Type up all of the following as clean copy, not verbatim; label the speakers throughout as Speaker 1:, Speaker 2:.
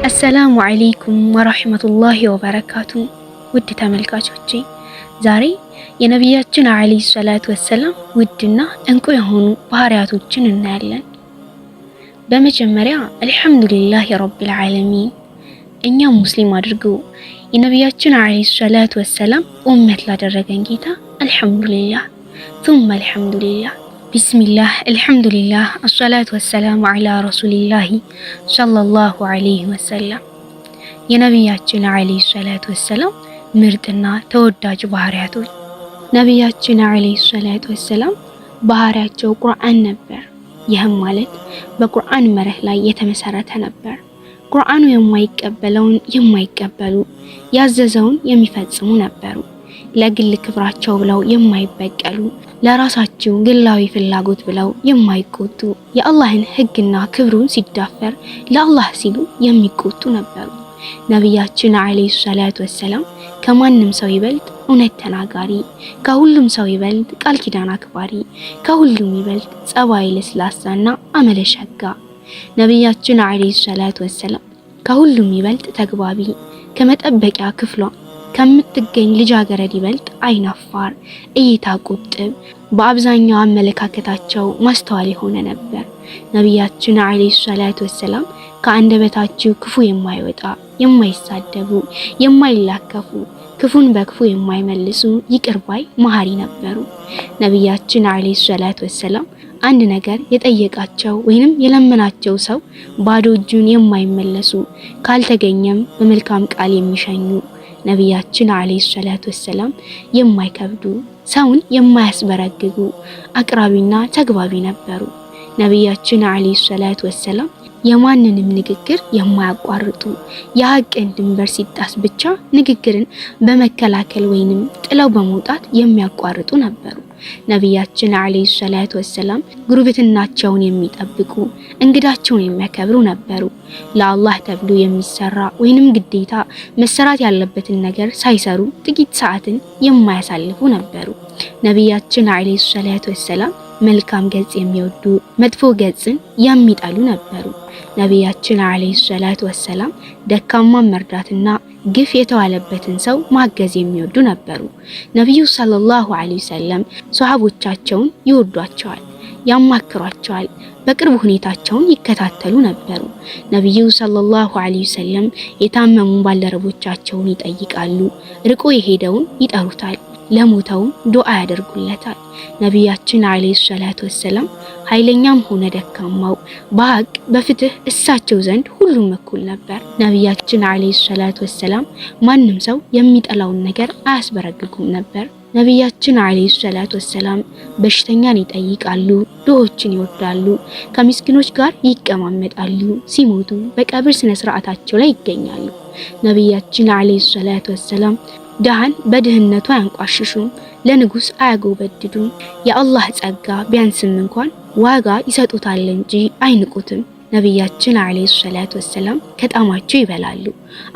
Speaker 1: አሰላሙ አለይኩም ወራህመቱላሂ ወበረካቱ። ውድ ተመልካቾቼ ዛሬ የነቢያችን አለይሂ ሰላቱ ወሰላም ውድና እንቁ የሆኑ ባህሪያቶችን እናያለን። በመጀመሪያ አልሐምዱሊላሂ ረቢል ዓለሚን እኛ ሙስሊም አድርጎ የነቢያችን አለይሂ ሰላቱ ወሰላም ኡመት ላደረገን ጌታ አልሐምዱሊላህ ثم አልሐምዱሊላህ ቢስሚላህ አልሐምዱሊላህ አስሰላቱ ወሰላሙ ዐላ ረሱሊላህ ሰለላሁ ዐለይሂ ወሰለም። የነቢያችን አለይሂ ሰላቱ ወሰላም ምርጥና ተወዳጅ ባህሪያቶች። ነቢያችን አለይሂ ሰላቱ ወሰላም ባህሪያቸው ቁርአን ነበር። ይህም ማለት በቁርአን መርህ ላይ የተመሰረተ ነበር። ቁርአኑ የማይቀበለውን የማይቀበሉ፣ ያዘዘውን የሚፈጽሙ ነበሩ። ለግል ክብራቸው ብለው የማይበቀሉ፣ ለራሳቸው ግላዊ ፍላጎት ብለው የማይቆጡ፣ የአላህን ሕግና ክብሩን ሲዳፈር ለአላህ ሲሉ የሚቆጡ ነበሩ። ነቢያችን አለይሂ ሰላቱ ወሰላም ከማንም ሰው ይበልጥ እውነት ተናጋሪ፣ ከሁሉም ሰው ይበልጥ ቃል ኪዳን አክባሪ፣ ከሁሉም ይበልጥ ጸባይ ለስላሳና አመለ ሸጋ። ነቢያችን አለይሂ ሰላቱ ወሰላም ከሁሉም ይበልጥ ተግባቢ፣ ከመጠበቂያ ክፍሏ ከምትገኝ ልጃገረድ ይበልጥ አይናፋር፣ እይታ ቁጥብ፣ በአብዛኛው አመለካከታቸው ማስተዋል የሆነ ነበር። ነቢያችን አለይሂ ሰላቱ ወሰላም ከአንደበታቸው ክፉ የማይወጣ፣ የማይሳደቡ፣ የማይላከፉ፣ ክፉን በክፉ የማይመልሱ ይቅር ባይ መሐሪ ነበሩ። ነቢያችን አለይሂ ሰላቱ ወሰላም አንድ ነገር የጠየቃቸው ወይንም የለመናቸው ሰው ባዶ እጁን የማይመለሱ፣ ካልተገኘም በመልካም ቃል የሚሸኙ፣ ነቢያችን አለይሂ ሰላቱ ወሰላም የማይከብዱ፣ ሰውን የማያስበረግጉ፣ አቅራቢና ተግባቢ ነበሩ። ነቢያችን አለይሂ ሰላቱ ወሰላም የማንንም ንግግር የማያቋርጡ፣ የሐቅን ድንበር ሲጣስ ብቻ ንግግርን በመከላከል ወይንም ጥለው በመውጣት የሚያቋርጡ ነበሩ። ነቢያችን አለይሂ ሰላቱ ወሰላም ጉርብትናቸውን የሚጠብቁ፣ እንግዳቸውን የሚያከብሩ ነበሩ። ለአላህ ተብሎ የሚሰራ ወይንም ግዴታ መሰራት ያለበትን ነገር ሳይሰሩ ጥቂት ሰዓትን የማያሳልፉ ነበሩ። ነቢያችን አለይሂ ሰላቱ ወሰላም መልካም ገጽ የሚወዱ፣ መጥፎ ገጽን የሚጠሉ ነበሩ። ነቢያችን አለይሂ ሰላቱ ወሰላም ደካማ መርዳትና ግፍ የተዋለበትን ሰው ማገዝ የሚወዱ ነበሩ። ነብዩ ሰለላሁ ዐለይሂ ወሰለም ሷሃቦቻቸውን ይወዷቸዋል፣ ያማክሯቸዋል፣ በቅርብ ሁኔታቸውን ይከታተሉ ነበሩ። ነብዩ ሰለላሁ ዐለይሂ ወሰለም የታመሙ ባልደረቦቻቸውን ይጠይቃሉ፣ ርቆ የሄደውን ይጠሩታል፣ ለሞተውም ዱዓ ያደርጉለታል። ነቢያችን አለይሂ ሰላቱ ወሰላም ኃይለኛም ሆነ ደካማው በሐቅ በፍትህ እሳቸው ዘንድ ሁሉም እኩል ነበር። ነቢያችን አለይሂ ሰላቱ ወሰላም ማንም ሰው የሚጠላውን ነገር አያስበረግጉም ነበር። ነቢያችን አለይሂ ሰላቱ ወሰላም በሽተኛን ይጠይቃሉ፣ ድሆችን ይወዳሉ፣ ከምስኪኖች ጋር ይቀማመጣሉ፣ ሲሞቱ በቀብር ስነ ስርዓታቸው ላይ ይገኛሉ። ነቢያችን አለይሂ ሰላቱ ወሰላም ድሃን በድህነቱ አያንቋሽሹም፣ ለንጉስ አያጎበድዱም። የአላህ ጸጋ ቢያንስም እንኳን ዋጋ ይሰጡታል እንጂ አይንቁትም። ነቢያችን አለይሂ ሰላቱ ወሰላም ከጣማቸው ይበላሉ፣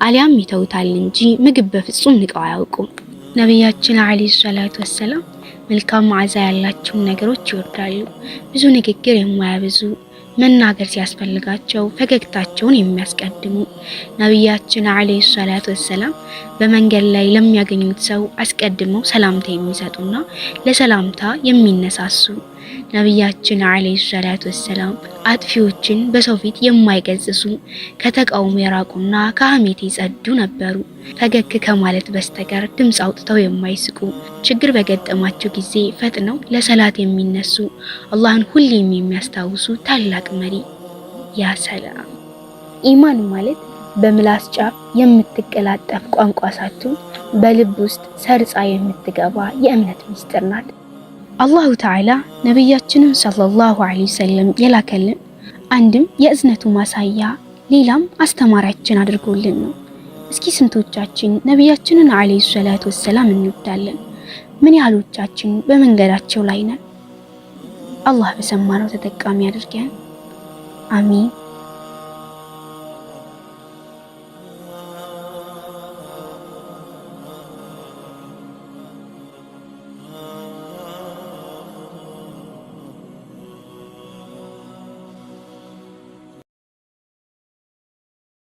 Speaker 1: አሊያም ይተውታል እንጂ ምግብ በፍጹም ንቀው አያውቁም። ነቢያችን አለይሂ ሰላቱ ወሰላም መልካም መዓዛ ያላቸውን ነገሮች ይወዳሉ። ብዙ ንግግር የማያበዙ፣ መናገር ሲያስፈልጋቸው ፈገግታቸውን የሚያስቀድሙ። ነቢያችን አለይሂ ሰላቱ ወሰላም በመንገድ ላይ ለሚያገኙት ሰው አስቀድመው ሰላምታ የሚሰጡና ለሰላምታ የሚነሳሱ። ነቢያችን አለይሂ ሰላቱ ወሰላም አጥፊዎችን በሰው ፊት የማይገጽሱ፣ ከተቃውሞ የራቁና ከሐሜት የጸዱ ነበሩ። ፈገግ ከማለት በስተቀር ድምፅ አውጥተው የማይስቁ፣ ችግር በገጠማቸው ጊዜ ፈጥነው ለሰላት የሚነሱ፣ አላህን ሁሌም የሚያስታውሱ ታላቅ መሪ። ያ ሰላም! ኢማን ማለት በምላስ ጫፍ የምትቀላጠፍ ቋንቋ ሳትሆን በልብ ውስጥ ሰርጻ የምትገባ የእምነት ምስጢር ናት። አላሁ ተዓላ ነቢያችንን ሰለላሁ ዐለይሂ ወሰለም የላከልን አንድም የእዝነቱ ማሳያ ሌላም አስተማሪያችን አድርጎልን ነው። እስኪ ስንቶቻችን ነቢያችንን ዐለይሂ ሰላቱ ወሰላም እንወዳለን? ምን ያህሎቻችን በመንገዳቸው ላይ ነን? አላህ በሰማነው ተጠቃሚ አድርገን። አሚን።